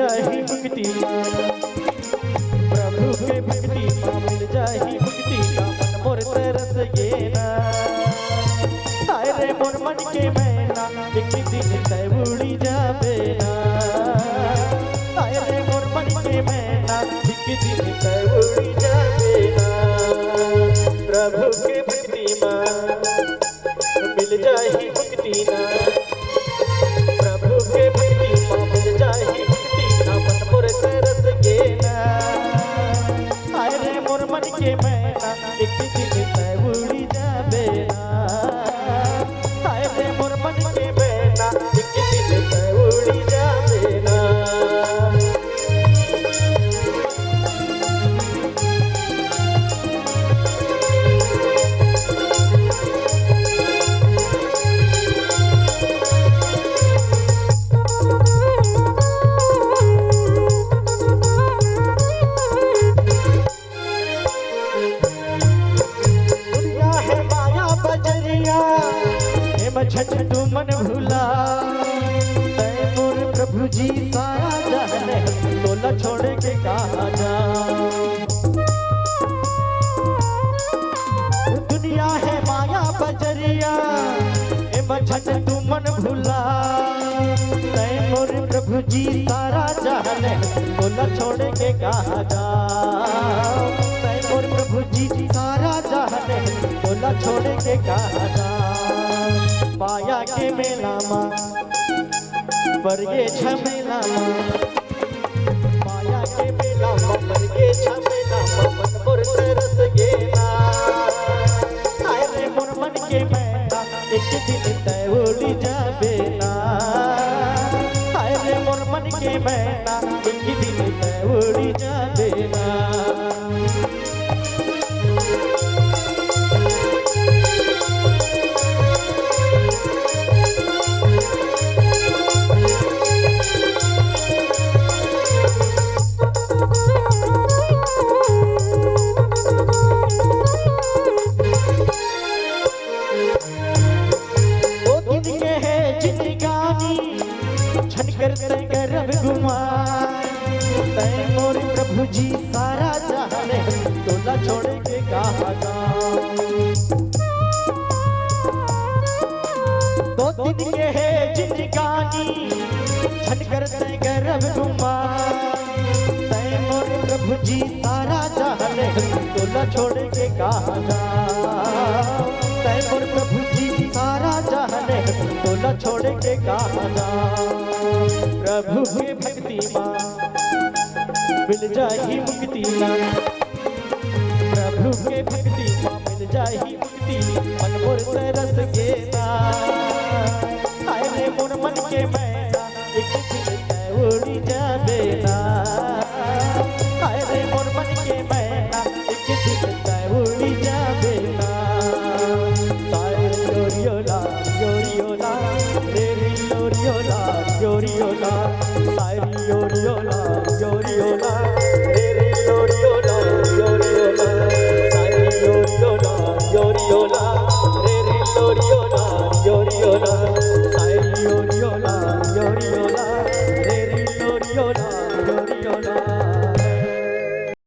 जाही मुक्ति प्रभु के भक्ति माँ मिल जाही मुक्ति का मन मोर तरस गे ना हाय रे मोर मन के मैना एक दिन तय उड़ी जाबे ना हाय रे मोर मन के मैना एक दिन तय उड़ी जाबे ना प्रभु के भक्ति माँ मिल जाही मुक्ति ना प्रभु के भक्ति माँ मिल जाही मुक्ति ना मन मोर तरस गे ना हाय रे मोर मन के मैना एक दिन तय उड़ी जाबे ना हाय रे मोर मन के मैना एक दिन तय उड़ी जाबे ना छठ तू मन भूला तय मोर प्रभु जी सारा जाने तोला छोड़ के कहा जा दुनिया है माया बजरिया छठ तू मन भूला तय मोर प्रभु जी सारा जाने तोला छोड़ के कहा जा तय मोर प्रभु जी सारा जाने तोला छोड़ के कहा जा माया के मेला माँ बरगे झमेला माँ माया के मेला माँ बरगे झमेला माँ मन मोर तरस गे ना हाय रे मोर मन के मैना एक दिन तय उड़ी जाबे ना हाय रे मोर मन के मैना एक दिन तय उड़ी जाबे ना गर्भ घुमाए तय मोर प्रभु जी सारा जाने तोला छोड़ के कहा जा दो दिन के है जिंदगानी छन कर तय गर्भ घुमाए तय मोर प्रभु जी सारा जाने तोला छोड़ के कहा जा तय मोर प्रभु जी सारा जाने तोला छोड़ के कहा जा प्रभु के भक्ति माँ मिल जाही मुक्ति ना प्रभु के भक्ति माँ मिल जाही मुक्ति मन मोर तरस गे ना हाय रे मोर मन के मैना एक दिन तय उड़ी जाबे ना हाय रे मोर मन के मैना एक दिन तय उड़ी जाबे ना योरियोला योरियोला रे योरियोला योरियोला सारी योरियोला योरियोला रे योरियोला योरियोला सारी योरियोला योरियोला